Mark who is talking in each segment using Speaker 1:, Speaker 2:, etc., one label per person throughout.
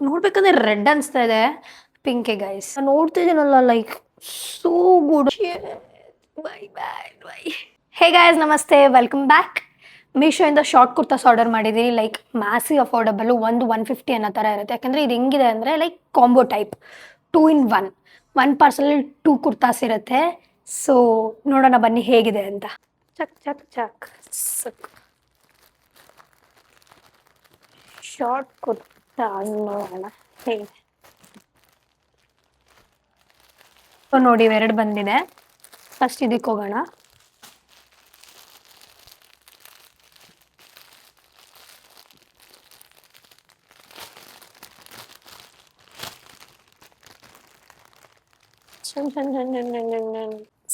Speaker 1: ನೋಡ್ಬೇಕಂದ್ರೆ ರೆಡ್ ಅನಿಸ್ತಾ ಇದೆ, ಪಿಂಕೆ ಗೈಸ್ ನೋಡ್ತಿದ್ದೀನಲ್ಲ, like so good. Bye bye bye. Hey guys, ನಮಸ್ತೆ, ವೆಲ್ಕಮ್ ಬ್ಯಾಕ್. ಮೀಶೋಯಿಂದ ಶಾರ್ಟ್ ಕುರ್ತಾಸ್ ಆರ್ಡರ್ ಮಾಡಿದ್ದೀನಿ. ಲೈಕ್ ಮ್ಯಾಸಿವ್ ಅಫೋರ್ಡಬಲ್, 150 ಅನ್ನೋ ಥರ ಇರುತ್ತೆ. ಯಾಕಂದರೆ ಇದು ಹೆಂಗಿದೆ ಅಂದರೆ like combo type, 2 in 1. One parcel 2 kurtas ಇರುತ್ತೆ. ಸೊ ನೋಡೋಣ ಬನ್ನಿ ಹೇಗಿದೆ ಅಂತ. ಚಕ್ ಚಕ್ ಚಕ್ ಸಕ್ ಶಾರ್ಟ್ ಕುರ್ತಾ ನೋಡೋಣ ಹೇಗಿದೆ. ನೋಡಿ, ಇವೆರಡು ಬಂದಿದೆ. ಫಸ್ಟ್ ಇದಕ್ಕೆ ಹೋಗೋಣ.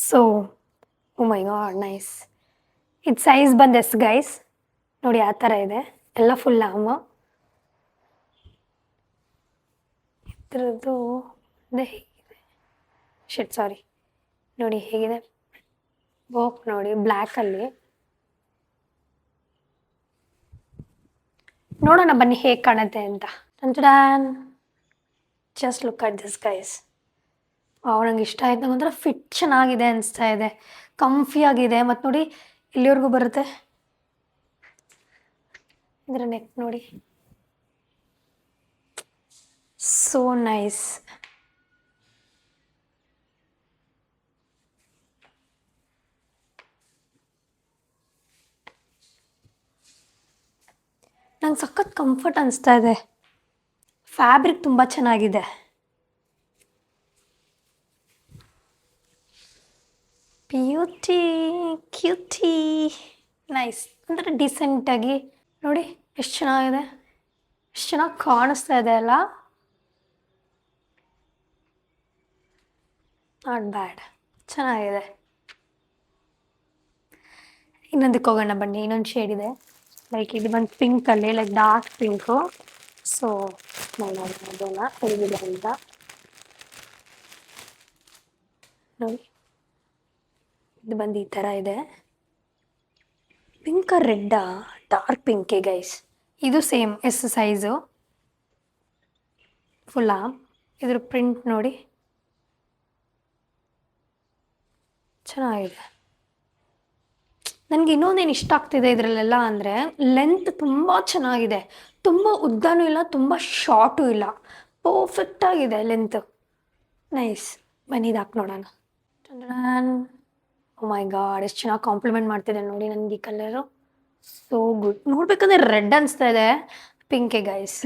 Speaker 1: So oh my god, nice. ಇದು ಸೈಜ್ ಬಂದು ಎಸ್ ಗೈಸ್. ನೋಡಿ ಆ ಥರ ಇದೆ, ಎಲ್ಲ ಫುಲ್ ಆಮ. ಇದ್ರದ್ದು ಹೇಗಿದೆ, ಶೆಟ್ ಸಾರಿ, ನೋಡಿ ಹೇಗಿದೆ ವರ್ಕ್ ನೋಡಿ, ಬ್ಲ್ಯಾಕಲ್ಲಿ. ನೋಡೋಣ ಬನ್ನಿ ಹೇಗೆ ಕಾಣುತ್ತೆ ಅಂತ. Just look at this guys. ನಂಗೆ ಇಷ್ಟ ಆಯ್ತು. ನಂಗೆ ಒಂಥರ ಫಿಟ್ ಚೆನ್ನಾಗಿದೆ ಅನಿಸ್ತಾ ಇದೆ, ಕಂಫಿ ಆಗಿದೆ. ಮತ್ತು ನೋಡಿ ಇಲ್ಲಿವರೆಗೂ ಬರುತ್ತೆ. ಇದರ ನೆಕ್ ನೋಡಿ, ಸೋ ನೈಸ್. ನಂಗೆ ಸಖತ್ ಕಂಫರ್ಟ್ ಅನಿಸ್ತಾ ಇದೆ. ಫ್ಯಾಬ್ರಿಕ್ ತುಂಬ ಚೆನ್ನಾಗಿದೆ. Beauty cutie nice. ಒಂಥರ ಡಿಸೆಂಟಾಗಿ ನೋಡಿ ಎಷ್ಟು ಚೆನ್ನಾಗಿದೆ, ಎಷ್ಟು ಚೆನ್ನಾಗಿ ಕಾಣಿಸ್ತಾ ಇದೆ ಅಲ್ಲ. ನಾಟ್ ಬ್ಯಾಡ್, ಚೆನ್ನಾಗಿದೆ. ಇನ್ನೊಂದಕ್ಕೆ ಹೋಗೋಣ ಬನ್ನಿ. ಇನ್ನೊಂದು ಶೇಡ್ ಇದೆ, ಲೈಕ್ ಇದು ಬಂದು ಪಿಂಕಲ್ಲಿ, ಲೈಕ್ ಡಾರ್ಕ್ ಪಿಂಕು. ಸೊ ನೋಡೋಣ ಅದನ್ನ ಹೇಗಿದೆ ಅಂತ. ನೋಡಿ ಇದು ಬಂದು ಈ ಥರ ಇದೆ. ಪಿಂಕ ರೆಡ್ಡಾ, ಡಾರ್ಕ್ ಪಿಂಕೆ ಗೈಸ್. ಇದು ಸೇಮ್ ಎಸ್ ಸೈಜು, ಫುಲ್ಲಾ. ಇದ್ರ ಪ್ರಿಂಟ್ ನೋಡಿ ಚೆನ್ನಾಗಿದೆ. ನನಗೆ ಇನ್ನೊಂದೇನು ಇಷ್ಟ ಆಗ್ತಿದೆ ಇದರಲ್ಲೆಲ್ಲ ಅಂದರೆ ಲೆಂತ್ ತುಂಬ ಚೆನ್ನಾಗಿದೆ. ತುಂಬ ಉದ್ದನೂ ಇಲ್ಲ, ತುಂಬ ಶಾರ್ಟು ಇಲ್ಲ, ಪರ್ಫೆಕ್ಟಾಗಿದೆ ಲೆಂತ್. ನೈಸ್. ಬನ್ನಿ ಇದು ಹಾಕಿ ನೋಡೋಣ. ಓ ಮೈ ಗಾಡ್, ಎಷ್ಟು ಚೆನ್ನಾಗಿ ಕಾಂಪ್ಲಿಮೆಂಟ್ ಮಾಡ್ತಿದೆ ನೋಡಿ ನನಗೆ ಈ ಕಲರು. So good. ನೋಡ್ಬೇಕಂದ್ರೆ ರೆಡ್ ಅನಿಸ್ತಾ ಇದೆ, ಪಿಂಕೆ ಗೈಸ್.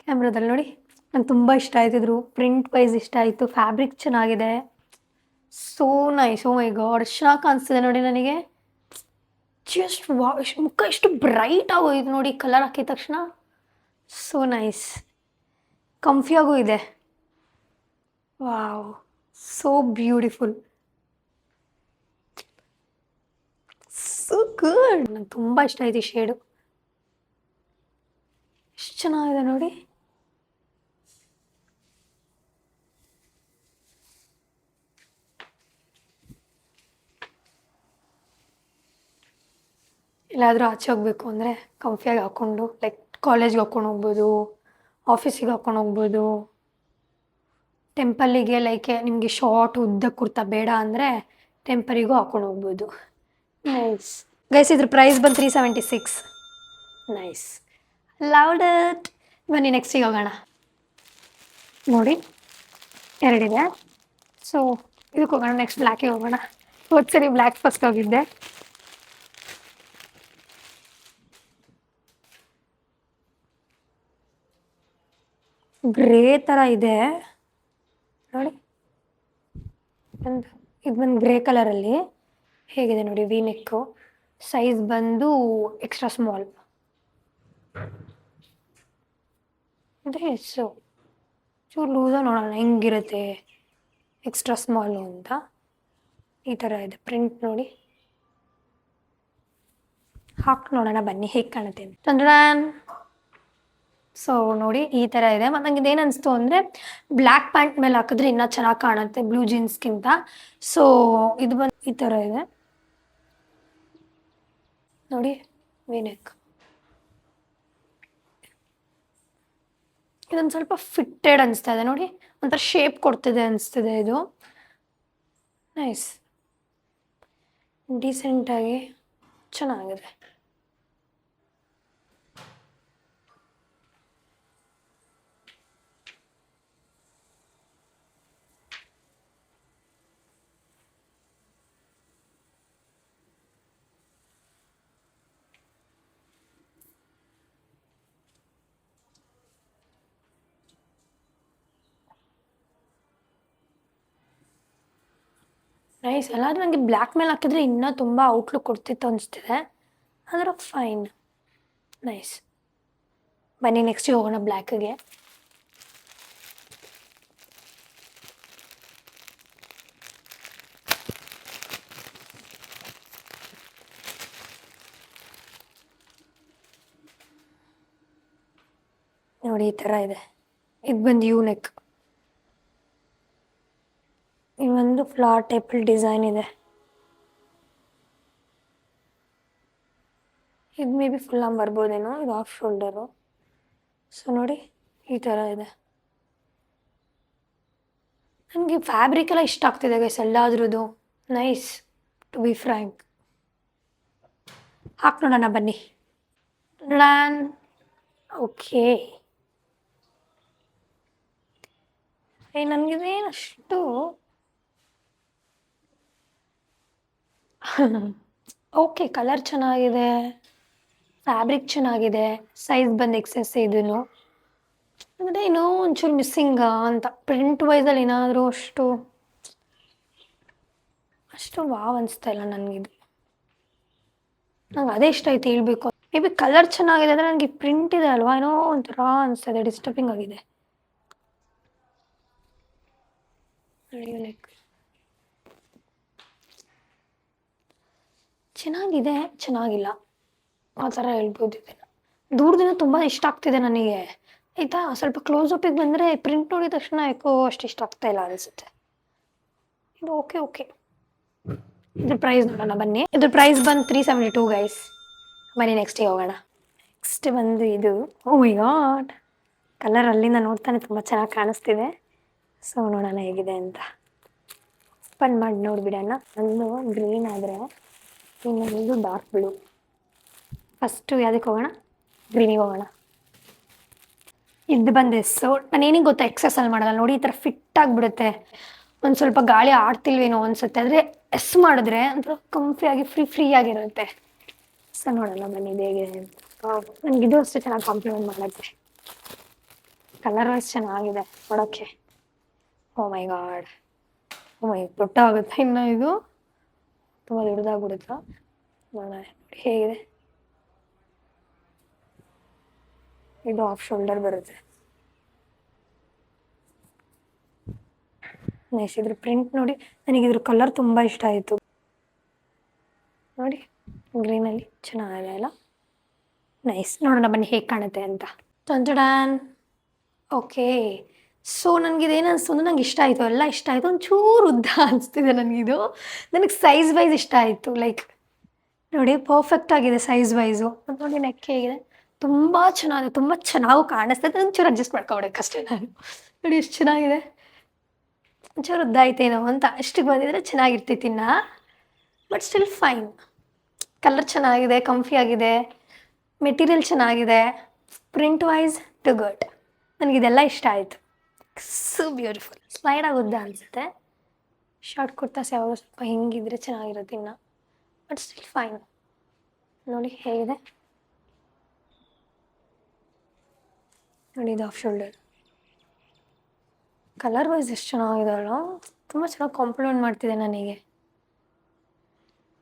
Speaker 1: ಕ್ಯಾಮ್ರಾದಲ್ಲಿ ನೋಡಿ, ನಂಗೆ ತುಂಬ ಇಷ್ಟ ಆಯ್ತಿದ್ರು. ಪ್ರಿಂಟ್ ವೈಸ್ ಇಷ್ಟ ಆಯಿತು, ಫ್ಯಾಬ್ರಿಕ್ ಚೆನ್ನಾಗಿದೆ. So nice. Oh my god, ಎಷ್ಟು ಚೆನ್ನಾಗಿ ಕಾಣಿಸ್ತಿದೆ ನೋಡಿ ನನಗೆ. ಜಸ್ಟ್ ವಾ, ಮುಖ ಎಷ್ಟು ಬ್ರೈಟ್ ಆಗೋಯ್ತು ನೋಡಿ ಕಲರ್ ಹಾಕಿದ ತಕ್ಷಣ. So nice. ಕಂಫಿಯಾಗೂ ಇದೆ. Wow, so beautiful, so good. ನಂಗೆ ತುಂಬ ಇಷ್ಟ ಆಯ್ತು ಈ ಶೇಡು, ಎಷ್ಟು ಚೆನ್ನಾಗಿದೆ ನೋಡಿ. ಎಲ್ಲಾದರೂ ಆಚೆ ಹೋಗಬೇಕು ಅಂದರೆ ಕಂಫಿಯಾಗಿ ಹಾಕ್ಕೊಂಡು, ಲೈಕ್ ಕಾಲೇಜ್ಗೆ ಹಾಕ್ಕೊಂಡು ಹೋಗ್ಬೋದು, ಆಫೀಸಿಗೆ ಹಾಕ್ಕೊಂಡು ಹೋಗ್ಬೋದು, ಟೆಂಪಲ್ಲಿಗೆ ಲೈಕ್ ನಿಮಗೆ ಶಾರ್ಟ್ ಉದ್ದ ಕುರ್ತಾ ಬೇಡ ಅಂದರೆ ಟೆಂಪಲಿಗೂ ಹಾಕ್ಕೊಂಡು ಹೋಗ್ಬೋದು. Nice guys. ಇದ್ರ ಪ್ರೈಸ್ ಬಂದು 376. Nice, loved it. ಬನ್ನಿ ನೆಕ್ಸ್ಟಿಗೆ ಹೋಗೋಣ. ನೋಡಿ ಎರಡಿದೆ, ಸೊ ಇದಕ್ಕೆ ಹೋಗೋಣ. ನೆಕ್ಸ್ಟ್ ಬ್ಲ್ಯಾಕಿಗೆ ಹೋಗೋಣ. ಹೋದ ಸರಿ ಬ್ಲ್ಯಾಕ್ ಫಸ್ಟ್ ಹೋಗಿದ್ದೆ. ಗ್ರೇ ಥರ ಇದೆ ನೋಡಿ. ಇದು ಬಂದು ಗ್ರೇ ಕಲರಲ್ಲಿ ಹೇಗಿದೆ ನೋಡಿ. ವಿ ನೆಕ್ಕು, ಸೈಜ್ ಬಂದು ಎಕ್ಸ್ಟ್ರಾ ಸ್ಮಾಲ್. ಅದೇ ಸೊ ಚೂರು ಲೂಸ, ನೋಡೋಣ ಹೆಂಗಿರುತ್ತೆ ಎಕ್ಸ್ಟ್ರಾ ಸ್ಮಾಲು ಅಂತ. ಈ ಥರ ಇದೆ ಪ್ರಿಂಟ್ ನೋಡಿ. ಹಾಕಿ ನೋಡೋಣ ಬನ್ನಿ ಹೇಗೆ ಕಾಣುತ್ತೆ ಅಂತ. ಸೊ ನೋಡಿ ಈ ಥರ ಇದೆ. ಮತ್ತು ನಂಗೆ ಇದೇನು ಅನಿಸ್ತು ಅಂದರೆ ಬ್ಲ್ಯಾಕ್ ಪ್ಯಾಂಟ್ ಮೇಲೆ ಹಾಕಿದ್ರೆ ಇನ್ನೂ ಚೆನ್ನಾಗಿ ಕಾಣುತ್ತೆ ಬ್ಲೂ ಜೀನ್ಸ್ಗಿಂತ. ಸೊ ಇದು ಬಂದು ಈ ಥರ ಇದೆ ನೋಡಿ, ವಿ ನೆಕ್. ಇದೊಂದು ಸ್ವಲ್ಪ ಫಿಟ್ಟೆಡ್ ಅನಿಸ್ತಾ ಇದೆ ನೋಡಿ, ಒಂಥರ ಶೇಪ್ ಕೊಡ್ತಿದೆ ಅನಿಸ್ತಿದೆ ಇದು. ನೈಸ್, ಡೀಸೆಂಟಾಗಿ ಚೆನ್ನಾಗಿದೆ. ನೈಸ್ ಅಲ್ಲ, ಅದು ನನಗೆ ಬ್ಲ್ಯಾಕ್ ಮೇಲೆ ಹಾಕಿದ್ರೆ ಇನ್ನೂ ತುಂಬ ಔಟ್ಲುಕ್ ಕೊಡ್ತಿತ್ತು ಅನಿಸ್ತಿದೆ, ಆದರೆ ಫೈನ್. ನೈಸ್. ಬನ್ನಿ ನೆಕ್ಸ್ಟಿಗೆ ಹೋಗೋಣ, ಬ್ಲ್ಯಾಕಿಗೆ. ನೋಡಿ ಈ ಥರ ಇದೆ. ಇದು ಬಂದು ಯು ನೆಕ್, ಇನ್ನೊಂದು ಫ್ಲವರ್ ಟೈಪಲ್ ಡಿಸೈನ್ ಇದೆ. ಇದು ಮೇ ಬಿ ಫುಲ್ ಆಗಿ ಬರ್ಬೋದೇನೋ, ಇದು ಆಫ್ ಶೋಲ್ಡರು. ಸೊ ನೋಡಿ ಈ ಥರ ಇದೆ. ನನಗೆ ಫ್ಯಾಬ್ರಿಕ್ ಎಲ್ಲ ಇಷ್ಟ ಆಗ್ತಿದೆ ಗೈಸ್, ಎಲ್ಲಾದ್ರದ್ದು ನೈಸ್ ಟು ಬಿ ಫ್ರ್ಯಾಂಕ್. ಹಾಕಿ ನೋಡೋಣ ಬನ್ನಿ. ಡ್ಯಾನ್. ಓಕೆ, ನನಗಿದೇನಷ್ಟು ಓಕೆ, ಕಲರ್ ಚೆನ್ನಾಗಿದೆ, ಫ್ಯಾಬ್ರಿಕ್ ಚೆನ್ನಾಗಿದೆ, ಸೈಜ್ ಬಂದು ಎಕ್ಸೆಸ್ ಇದನ್ನು. ಅಂದರೆ ಏನೋ ಒಂಚೂರು ಮಿಸ್ಸಿಂಗ ಅಂತ, ಪ್ರಿಂಟ್ ವೈಸಲ್ಲಿ ಏನಾದರೂ ಅಷ್ಟು ವಾವ್ ಅನಿಸ್ತಾ ಇಲ್ಲ ನನಗಿದು. ನಂಗೆ ಅದೇ ಇಷ್ಟ ಆಯ್ತು ಹೇಳ್ಬೇಕು. ಮೇ ಬಿ ಕಲರ್ ಚೆನ್ನಾಗಿದೆ ಅಂದರೆ ನನಗೆ ಪ್ರಿಂಟ್ ಇದೆ ಅಲ್ವಾ, ಏನೋ ಒಂಥರ ಅನಿಸ್ತಾ ಇದೆ, ಡಿಸ್ಟರ್ಬಿಂಗ್ ಆಗಿದೆ. ಚೆನ್ನಾಗಿದೆ, ಚೆನ್ನಾಗಿಲ್ಲ ಆ ಥರ ಹೇಳ್ಬೋದು. ಇದನ್ನು ದೂರದಿಂದ ತುಂಬ ಇಷ್ಟ ಆಗ್ತಿದೆ ನನಗೆ ಆಯಿತಾ. ಸ್ವಲ್ಪ ಕ್ಲೋಸಪ್ಪಿಗೆ ಬಂದರೆ ಪ್ರಿಂಟ್ ನೋಡಿದ ತಕ್ಷಣ ಯಾಕೋ ಅಷ್ಟು ಇಷ್ಟ ಆಗ್ತಾ ಇಲ್ಲ ಅನಿಸುತ್ತೆ. ಇದು ಓಕೆ ಓಕೆ. ಇದ್ರ ಪ್ರೈಸ್ ನೋಡೋಣ ಬನ್ನಿ. ಇದ್ರ ಪ್ರೈಸ್ ಬಂದು 372 ಗೈಸ್. ಬನ್ನಿ ನೆಕ್ಸ್ಟಿಗೆ ಹೋಗೋಣ. ನೆಕ್ಸ್ಟ್ ಬಂದು ಇದು, ಓ ಮೈ ಗಾಡ್, ಕಲರ್ ಅಲ್ಲಿಂದ ನೋಡ್ತಾನೆ ತುಂಬ ಚೆನ್ನಾಗಿ ಕಾಣಿಸ್ತಿದೆ. ಸೊ ನೋಡೋಣ ಹೇಗಿದೆ ಅಂತ. ಓಪನ್ ಮಾಡಿ ನೋಡಿಬಿಡೋಣ. ಒಂದು ಗ್ರೀನ್ ಆದರೆ ಇನ್ನೊಂದು ಡಾರ್ಕ್ ಬ್ಲೂ. ಫಸ್ಟು ಯಾವುದಕ್ಕೆ ಹೋಗೋಣ? ಗ್ರೀನಿಗೆ ಹೋಗೋಣ. ಇದು ಬಂದು ಎಸ್ಸು. ನಾನು ಏನಿಗೆ ಗೊತ್ತಾ ಎಕ್ಸಸೈಸ್ ಮಾಡೋಲ್ಲ ನೋಡಿ, ಈ ಥರ ಫಿಟ್ ಆಗಿಬಿಡುತ್ತೆ. ಒಂದು ಸ್ವಲ್ಪ ಗಾಳಿ ಆಡ್ತಿಲ್ವೇನೋ ಅನಿಸುತ್ತೆ, ಆದರೆ ಎಸ್ ಮಾಡಿದ್ರೆ ಒಂಥರ ಕಂಫಿಯಾಗಿ ಫ್ರೀ ಆಗಿರುತ್ತೆ. ಸೊ ನೋಡೋಣ ಬನ್ನಿ ಇದು ಹೇಗಿದೆ ಅಂತ. ನನಗೆ ಇದು ಅಷ್ಟೇ ಚೆನ್ನಾಗಿ ಕಾಂಪ್ಲಿಮೆಂಟ್ ಮಾಡುತ್ತೆ. ಕಲರ್ ವೈಸ್ ಚೆನ್ನಾಗಿದೆ ನೋಡೋಕ್ಕೆ. ಓ ಮೈ ಗಾಡ್, ಓ ಮೈ ದೊಡ್ಡ ಆಗುತ್ತೆ ಇನ್ನು, ಇದು ತುಂಬ ದೊಡ್ಡದಾಗ್ಬಿಡುತ್ತಾ. ನೋಡೋಣ ಹೇಗಿದೆ. ಇದು ಆಫ್ ಶೋಲ್ಡರ್ ಬರುತ್ತೆ. ನೈಸ್. ಇದ್ರ ಪ್ರಿಂಟ್ ನೋಡಿ, ನನಗೆ ಇದ್ರ ಕಲರ್ ತುಂಬ ಇಷ್ಟ ಆಯಿತು ನೋಡಿ, ಗ್ರೀನಲ್ಲಿ ಚೆನ್ನಾಗಿದೆ ಅಲ್ಲ. ನೈಸ್. ನೋಡೋಣ ಬನ್ನಿ ಹೇಗೆ ಕಾಣುತ್ತೆ ಅಂತ. ಟಂಟಡಾನ್. ಓಕೆ, ಸೊ ನನಗಿದೇನು ಅನಿಸ್ತು ಅಂದರೆ ನಂಗೆ ಇಷ್ಟ ಆಯಿತು, ಎಲ್ಲ ಇಷ್ಟ ಆಯಿತು. ಒಂಚೂರು ಉದ್ದ ಅನಿಸ್ತಿದೆ ನನಗಿದು. ನನಗೆ ಸೈಜ್ ವೈಸ್ ಇಷ್ಟ ಆಯಿತು. ಲೈಕ್ ನೋಡಿ ಪರ್ಫೆಕ್ಟ್ ಆಗಿದೆ ಸೈಜ್ ವೈಸು. ಮತ್ತು ನೋಡಿ ನೆಕ್ ಹೇಗಿದೆ, ತುಂಬ ಚೆನ್ನಾಗಿದೆ, ತುಂಬ ಚೆನ್ನಾಗೂ ಕಾಣಿಸ್ತದೆ. ಒಂಚೂರು ಅಡ್ಜಸ್ಟ್ ಮಾಡ್ಕೊಬಿಡೋಕೆ ಅಷ್ಟೇ ನಾನು. ನೋಡಿ ಎಷ್ಟು ಚೆನ್ನಾಗಿದೆ. ಒಂಚೂರು ಉದ್ದ ಆಯ್ತೇನೋ ಅಂತ ಅಷ್ಟಿಗೆ ಬಂದಿದ್ರೆ ಚೆನ್ನಾಗಿರ್ತಿತ್ತು ಇನ್ನು, ಬಟ್ ಸ್ಟಿಲ್ ಫೈನ್. ಕಲರ್ ಚೆನ್ನಾಗಿದೆ, ಕಂಫಿ ಆಗಿದೆ, ಮೆಟೀರಿಯಲ್ ಚೆನ್ನಾಗಿದೆ, ಪ್ರಿಂಟ್ ವೈಸ್ ಟು ಗುಡ್. ನನಗಿದೆಲ್ಲ ಇಷ್ಟ ಆಯಿತು. So beautiful. ಸ್ಲೈಡ್ ಆಗುದ್ದ ಅನಿಸುತ್ತೆ. ಶಾರ್ಟ್ ಕುರ್ತಾಸ್ ಯಾವಾಗ ಸ್ವಲ್ಪ ಹಿಂಗಿದ್ರೆ ಚೆನ್ನಾಗಿರುತ್ತೆ ಇನ್ನು, ಬಟ್ ಸ್ಟಿಲ್ ಫೈನ್. ನೋಡಿ ಹೇಗಿದೆ. ನೋಡಿ ಇದು ಆಫ್ ಶೋಲ್ಡರ್. ಕಲರ್ ವೈಸ್ ಎಷ್ಟು ಚೆನ್ನಾಗಿದೆ ಅಲ್ಲ, ತುಂಬ ಚೆನ್ನಾಗಿ ಕಾಂಪ್ಲಿಮೆಂಟ್ ಮಾಡ್ತಿದೆ ನನಗೆ.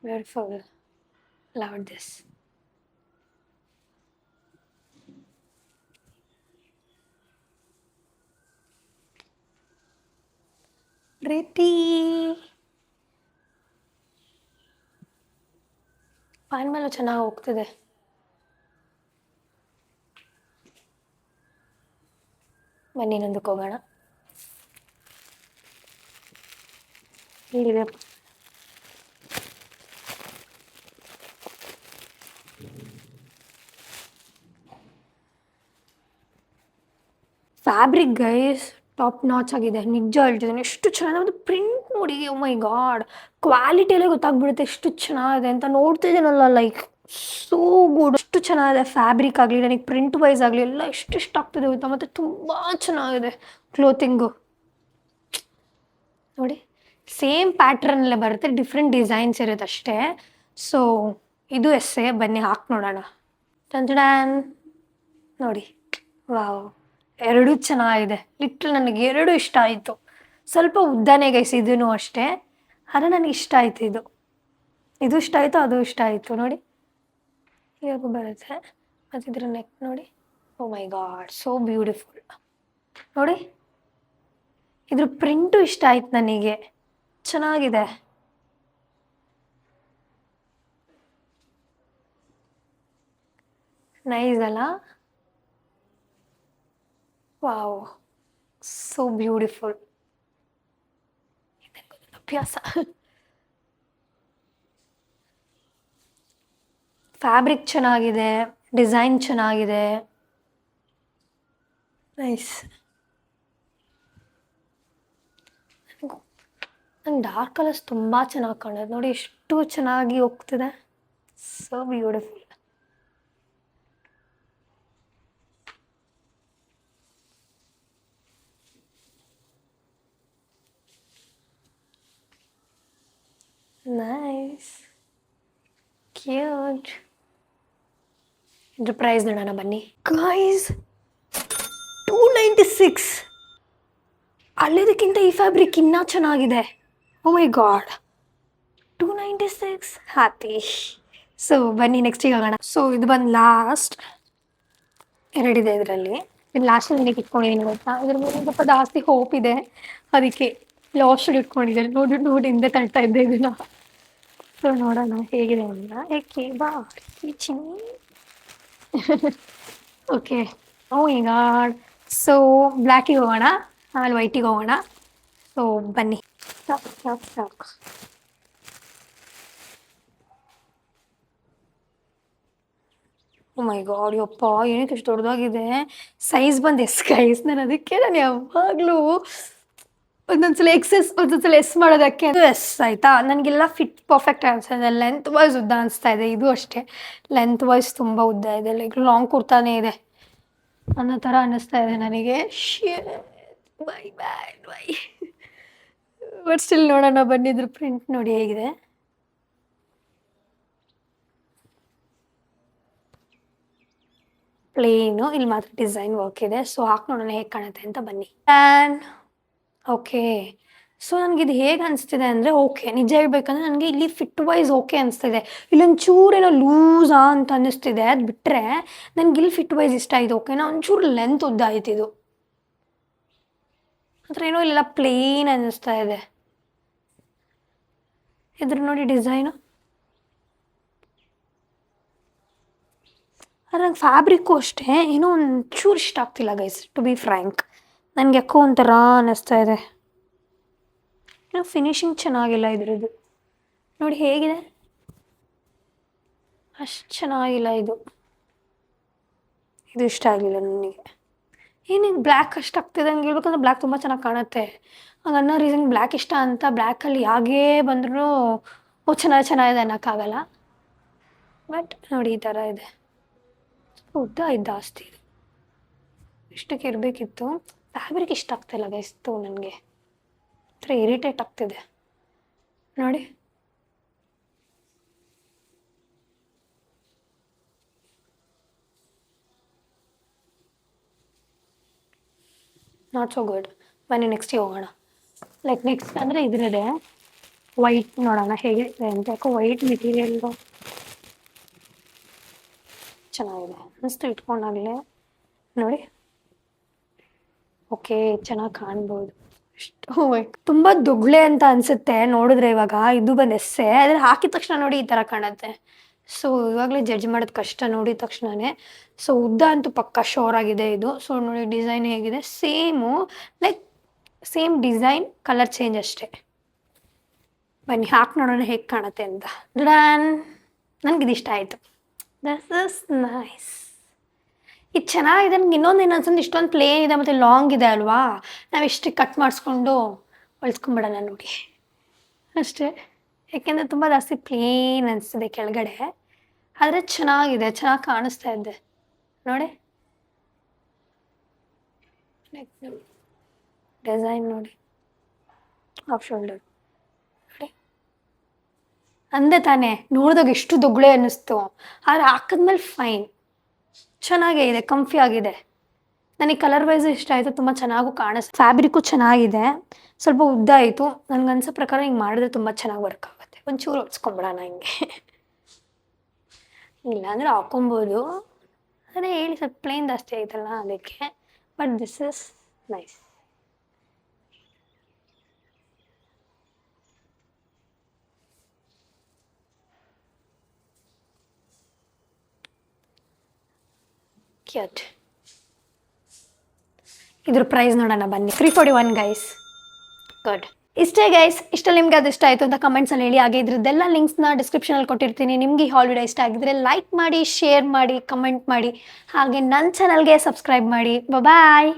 Speaker 1: Beautiful, love this. Preethi pan ಮೇಲೆ ಚೆನ್ನಾಗಿ ಹೋಗ್ತಿದೆ. ಬನ್ನಿ ಇನ್ನೊಂದಕ್ಕೆ ಹೋಗೋಣ. ಇಲ್ಲಿದೆ ಫ್ಯಾಬ್ರಿಕ್ ಗೈಸ್ ಟಾಪ್ ನಾಚ್ ಆಗಿದೆ, ನಿಜ ಹೇಳ್ತಿದ್ದೀನಿ. ಎಷ್ಟು ಚೆನ್ನಾಗಿದೆ, ಒಂದು ಪ್ರಿಂಟ್ ನೋಡಿ, ಓ ಮೈ ಗಾಡ್, ಕ್ವಾಲಿಟಿಯಲ್ಲೇ ಗೊತ್ತಾಗ್ಬಿಡುತ್ತೆ ಎಷ್ಟು ಚೆನ್ನಾಗಿದೆ ಅಂತ. ನೋಡ್ತಿದ್ದೀನಲ್ಲ, ಲೈಕ್ ಸೋ ಗುಡ್, ಎಷ್ಟು ಚೆನ್ನಾಗಿದೆ. ಫ್ಯಾಬ್ರಿಕ್ ಆಗಲಿ, ನನಗೆ ಪ್ರಿಂಟ್ ವೈಸ್ ಆಗಲಿ ಎಲ್ಲ ಎಷ್ಟು ಇಷ್ಟ ಆಗ್ತಿದೆ ಗೊತ್ತಾ. ಮತ್ತು ತುಂಬ ಚೆನ್ನಾಗಿದೆ ಕ್ಲೋತಿಂಗು ನೋಡಿ. ಸೇಮ್ ಪ್ಯಾಟ್ರನ್ನಲ್ಲೇ ಬರುತ್ತೆ, ಡಿಫ್ರೆಂಟ್ ಡಿಸೈನ್ಸ್ ಇರುತ್ತೆ ಅಷ್ಟೇ. ಸೊ ಇದು ಎಸ್ಸೆ, ಬನ್ನಿ ಹಾಕಿ ನೋಡೋಣ. ಟಂಟಡಾನ್ ನೋಡಿ, ವಾವ್, ಎರಡೂ ಚೆನ್ನಾಗಿದೆ. ಲಿಟ್ರಲ್ ನನಗೆ ಎರಡೂ ಇಷ್ಟ ಆಯಿತು. ಸ್ವಲ್ಪ ಉದ್ದನೇ ಗೈಸ್ ಇದೂ ಅಷ್ಟೇ, ಆದರೆ ನನಗೆ ಇಷ್ಟ ಆಯಿತು. ಇದು ಇಷ್ಟ ಆಯಿತು, ಅದು ಇಷ್ಟ ಆಯಿತು. ನೋಡಿ ಹೇಗೂ ಬರುತ್ತೆ, ಮತ್ತು ಇದ್ರ ನೆಕ್ ನೋಡಿ, ಓ ಮೈ ಗಾಡ್, ಸೋ ಬ್ಯೂಟಿಫುಲ್. ನೋಡಿ ಇದ್ರ ಪ್ರಿಂಟು ಇಷ್ಟ ಆಯ್ತು ನನಗೆ, ಚೆನ್ನಾಗಿದೆ. ನೈಸ್ ಅಲ್ಲ, ವಾವ್, ಸೋ ಬ್ಯೂಟಿಫುಲ್. ಅಭ್ಯಾಸ. ಫ್ಯಾಬ್ರಿಕ್ ಚೆನ್ನಾಗಿದೆ, ಡಿಸೈನ್ ಚೆನ್ನಾಗಿದೆ, ನೈಸ್. ನಂಗೆ ಡಾರ್ಕ್ ಕಲರ್ಸ್ ತುಂಬ ಚೆನ್ನಾಗಿ ಕಾಣೋದು ನೋಡಿ, ಎಷ್ಟು ಚೆನ್ನಾಗಿ ಹೋಗ್ತಿದೆ, ಸೋ ಬ್ಯೂಟಿಫುಲ್. Nice, cute. ಇದ್ರ ಪ್ರೈಸ್ ನೋಡೋಣ ಬನ್ನಿ ಗೈಸ್. 296. ಅಲ್ಲಿದಕ್ಕಿಂತ ಈ ಫ್ಯಾಬ್ರಿಕ್ ಇನ್ನೂ ಚೆನ್ನಾಗಿದೆ. ಓ ಮೈ ಗಾಡ್, 296 ಹ್ಯಾಪಿ. ಸೊ ಬನ್ನಿ ನೆಕ್ಸ್ಟಿಗೆ ಹೋಗೋಣ. ಸೊ ಇದು ಬಂದು ಲಾಸ್ಟ್ ಎರಡಿದೆ ಇದರಲ್ಲಿ. ಇದು ಲಾಸ್ಟಲ್ಲಿ ನನಗೆ ಇಟ್ಕೊಂಡಿದ್ದೀನಿ ಗೊತ್ತಾ, ಇದ್ರ ಮೇಲೆ ಸ್ವಲ್ಪ ಜಾಸ್ತಿ ಹೋಪ್ ಇದೆ, ಅದಕ್ಕೆ ಲಾಸ್ಟಲ್ಲಿ ಇಟ್ಕೊಂಡಿದ್ದಾರೆ. ನೋಡಿ ಹಿಂದೆ ತಳ್ತಾ ಇದ್ದೆ ಇದನ್ನ. ಸೊ ನೋಡೋಣ ಹೇಗಿದೆ ಅಂತ. ಏಕೆ ಬಾ ಚಿನ್ನಿ. Okay, O my god. So ಬ್ಲ್ಯಾಕಿಗೆ ಹೋಗೋಣ, ಆಮೇಲೆ ವೈಟಿಗೆ ಹೋಗೋಣ. ಸೊ ಬನ್ನಿ. ಸಾಕು. ಓ ಮೈ ಗಾಡ್, ಯಪ್ಪ ಏನಕ್ಕೆ ಇಷ್ಟು ದೊಡ್ಡದಾಗಿದೆ. ಸೈಜ್ ಬಂದು ಎಸ್ ಗೈಸ್. ನಾನು ಯಾವಾಗಲೂ ಒಂದೊಂದ್ಸಲ ಎಕ್ಸೆಸ್, ಒಂದೊಂದ್ಸಲ ಎಸ್ ಮಾಡೋದಕ್ಕೆ ಎಸ್ ಆಯಿತಾ. ನನಗೆಲ್ಲ ಫಿಟ್ ಪರ್ಫೆಕ್ಟ್ ಅನಿಸ್ತದೆ. ಲೆಂತ್ ವೈಸ್ ಉದ್ದ ಅನಿಸ್ತಾ ಇದೆ, ಇದು ಅಷ್ಟೇ ಲೆಂತ್ ವೈಸ್ ತುಂಬ ಉದ್ದ ಇದೆ, ಲೈಕ್ ಲಾಂಗ್ ಕುರ್ತಾನೇ ಇದೆ ಅನ್ನೋ ಥರ ಅನ್ನಿಸ್ತಾ ಇದೆ ನನಗೆ. ಬೈ ಬಟ್ ಸ್ಟಿಲ್ ನೋಡೋಣ ಬಂದಿದ್ರು. ಪ್ರಿಂಟ್ ನೋಡಿ ಹೇಗಿದೆ, ಪ್ಲೇನು, ಇಲ್ಲಿ ಮಾತ್ರ ಡಿಸೈನ್ ವರ್ಕ್ ಇದೆ. ಸೊ ಹಾಕಿ ನೋಡೋಣ ಹೇಗೆ ಕಾಣುತ್ತೆ ಅಂತ ಬನ್ನಿ. ಓಕೆ, ಸೊ ನನಗಿದು ಹೇಗೆ ಅನಿಸ್ತಿದೆ ಅಂದರೆ, ಓಕೆ ನಿಜ ಹೇಳ್ಬೇಕಂದ್ರೆ ನನಗೆ ಇಲ್ಲಿ ಫಿಟ್ ವೈಸ್ ಓಕೆ ಅನಿಸ್ತಿದೆ. ಇಲ್ಲೊಂದು ಚೂರೇನೋ ಲೂಸಾ ಅಂತ ಅನ್ನಿಸ್ತಿದೆ, ಅದು ಬಿಟ್ಟರೆ ನನಗೆ ಇಲ್ಲಿ ಫಿಟ್ ವೈಸ್ ಇಷ್ಟ ಆಯಿತು. ಓಕೆನಾ, ಒಂಚೂರು ಲೆಂತ್ ಉದ್ದ ಆಯ್ತು ಇದು, ಹತ್ರ ಏನೋ ಇಲ್ಲೆಲ್ಲ ಪ್ಲೇನ್ ಅನ್ನಿಸ್ತಾ ಇದೆ. ಇದ್ರ ನೋಡಿ ಡಿಸೈನು, ಆದರೆ ನಂಗೆ ಫ್ಯಾಬ್ರಿಕ್ಕು ಅಷ್ಟೇ ಏನೋ ಒಂಚೂರು ಇಷ್ಟ ಆಗ್ತಿಲ್ಲ ಗೈಸ್, ಟು ಬಿ ಫ್ರ್ಯಾಂಕ್. ನನಗೆ ಯಾಕೋ ಒಂಥರ ಅನ್ನಿಸ್ತಾ ಇದೆ. ಏನೋ ಫಿನಿಶಿಂಗ್ ಚೆನ್ನಾಗಿಲ್ಲ ಇದ್ರದ್ದು. ನೋಡಿ ಹೇಗಿದೆ, ಅಷ್ಟು ಚೆನ್ನಾಗಿಲ್ಲ ಇದು ಇಷ್ಟ ಆಗಲಿಲ್ಲ ನನಗೆ. ಏನಿಗೆ ಬ್ಲ್ಯಾಕ್ ಅಷ್ಟು ಆಗ್ತಿದೆ ಹಂಗೆ ಹೇಳ್ಬೇಕಂದ್ರೆ, ಬ್ಲ್ಯಾಕ್ ತುಂಬ ಚೆನ್ನಾಗಿ ಕಾಣುತ್ತೆ. ಹಂಗೆ ಅನ್ನೋ ರೀಸನ್ ಬ್ಲ್ಯಾಕ್ ಇಷ್ಟ ಅಂತ ಬ್ಲ್ಯಾಕಲ್ಲಿ ಹಾಗೇ ಬಂದ್ರೂ ಓ ಚೆನ್ನಾಗಿದೆ ಅನ್ನೋಕ್ಕಾಗಲ್ಲ. ಬಟ್ ನೋಡಿ ಈ ಥರ ಇದೆ, ಉದ್ದ ಇದು ಜಾಸ್ತಿ, ಇಷ್ಟಕ್ಕೆ ಇರಬೇಕಿತ್ತು. ಫ್ಯಾಬ್ರಿಕ್ ಇಷ್ಟ ಆಗ್ತಾಯಿಲ್ಲ ಗೈಸ್ತು, ನನಗೆ ಥರ ಇರಿಟೇಟ್ ಆಗ್ತಿದೆ ನೋಡಿ. Not so good. ಬನ್ನಿ ನೆಕ್ಸ್ಟಿಗೆ ಹೋಗೋಣ. ಲೈಕ್ ನೆಕ್ಸ್ಟ್ ಅಂದರೆ ಇದ್ರದೆ ವೈಟ್ ನೋಡೋಣ ಹೇಗೆ ಅಂತ. ಯಾಕೋ ವೈಟ್ ಮೆಟೀರಿಯಲ್ಲು ಚೆನ್ನಾಗಿದೆ ಅನಿಸ್ತು ಇಟ್ಕೊಂಡಾಗಲೇ. ನೋಡಿ ಓಕೆ, ಚೆನ್ನಾಗಿ ಕಾಣ್ಬೋದು. ಅಷ್ಟು ತುಂಬ ದೊಡ್ಳೆ ಅಂತ ಅನಿಸುತ್ತೆ ನೋಡಿದ್ರೆ ಇವಾಗ. ಇದು ಬಂದು ಎಸ್ಸೆ, ಆದರೆ ಹಾಕಿದ ತಕ್ಷಣ ನೋಡಿ ಈ ಥರ ಕಾಣುತ್ತೆ. ಸೊ ಇವಾಗಲೇ ಜಡ್ಜ್ ಮಾಡೋದು ಕಷ್ಟ ನೋಡಿದ ತಕ್ಷಣವೇ. ಸೊ ಉದ್ದ ಅಂತೂ ಪಕ್ಕ ಶೋರ್ ಆಗಿದೆ ಇದು. ಸೊ ನೋಡಿ ಡಿಸೈನ್ ಹೇಗಿದೆ, like same design, colour change ಅಷ್ಟೇ. ಬನ್ನಿ ಹಾಕಿ ನೋಡೋಣ ಹೇಗೆ ಕಾಣುತ್ತೆ ಅಂತ. ನನಗಿದು ಇಷ್ಟ ಆಯಿತು. ದಸ್ ಇಸ್ ನೈಸ್. ಇದು ಚೆನ್ನಾಗಿದೆ. ನನಗೆ ಇನ್ನೊಂದು ಏನು ಅನ್ಸಂದ್ರೆ ಇಷ್ಟೊಂದು ಪ್ಲೇನ್ ಇದೆ ಮತ್ತು ಲಾಂಗ್ ಇದೆ ಅಲ್ವಾ, ನಾವು ಇಷ್ಟೇ ಕಟ್ ಮಾಡಿಸ್ಕೊಂಡು ಹೊಲ್ಸ್ಕೊಂಬಿಡೋಣ ನೋಡಿ ಅಷ್ಟೇ. ಯಾಕೆಂದರೆ ತುಂಬ ಜಾಸ್ತಿ ಪ್ಲೇನ್ ಅನಿಸ್ತಿದೆ ಕೆಳಗಡೆ, ಆದರೆ ಚೆನ್ನಾಗಿದೆ, ಚೆನ್ನಾಗಿ ಕಾಣಿಸ್ತಾ ಇದೆ ನೋಡಿ. ನೆಕ್ ನೋಡಿ, ಡಿಸೈನ್ ನೋಡಿ, ಹಾಫ್ ಶೋಲ್ಡರ್ ನೋಡಿ. ಅಂದೆ ತಾನೇ ನೋಡಿದಾಗ ಎಷ್ಟು ದೊಡ್ಡಳೆ ಅನ್ನಿಸ್ತು, ಆದರೆ ಹಾಕಿದ್ಮೇಲೆ ಫೈನ್, ಚೆನ್ನಾಗೇ ಇದೆ, ಕಂಫಿ ಆಗಿದೆ. ನನಗೆ ಕಲರ್ ವೈಸು ಇಷ್ಟ ಆಯಿತು, ತುಂಬ ಚೆನ್ನಾಗೂ ಕಾಣಿಸ್ತು. ಫ್ಯಾಬ್ರಿಕ್ಕು ಚೆನ್ನಾಗಿದೆ, ಸ್ವಲ್ಪ ಉದ್ದ ಆಯಿತು. ನನಗನ್ಸೋ ಪ್ರಕಾರ ಹಿಂಗೆ ಮಾಡಿದ್ರೆ ತುಂಬ ಚೆನ್ನಾಗಿ ವರ್ಕ್ ಆಗುತ್ತೆ. ಒಂಚೂರು ಹೊಡ್ಸ್ಕೊಂಬಿಡೋಣ ಹಿಂಗೆ ಇಲ್ಲಾಂದರೆ ಹಾಕೊಬೋದು, ಅದೇ ಹೇಳಿ ಸ್ವಲ್ಪ ಪ್ಲೇನ್ ಜಾಸ್ತಿ ಆಯ್ತಲ್ಲ ಅದಕ್ಕೆ. But this is nice. Cute. ಇದ್ರ ಪ್ರೈಸ್ ನೋಡೋಣ ಬನ್ನಿ. 341 ಗೈಸ್. ಗುಡ್. ಇಷ್ಟೇ ಗೈಸ್. ಇಷ್ಟಲ್ಲಿ ನಿಮ್ಗೆ ಅದು ಇಷ್ಟ ಆಯಿತು ಅಂತ ಕಮೆಂಟ್ಸಲ್ಲಿ ಹೇಳಿ. ಹಾಗೆ ಇದ್ರದ್ದೆಲ್ಲ ಲಿಂಕ್ಸ್ನ ಡಿಸ್ಕ್ರಿಪ್ಷನಲ್ಲಿ ಕೊಟ್ಟಿರ್ತೀನಿ. ನಿಮಗೆ ಈ ಹಾಲ್ ವಿಡಿಯೋ ಇಷ್ಟ ಆಗಿದ್ರೆ ಲೈಕ್ ಮಾಡಿ, ಶೇರ್ ಮಾಡಿ, ಕಮೆಂಟ್ ಮಾಡಿ, ಹಾಗೆ ನನ್ನ ಚಾನಲ್ಗೆ ಸಬ್ಸ್ಕ್ರೈಬ್ ಮಾಡಿ. ಬಾಯ್.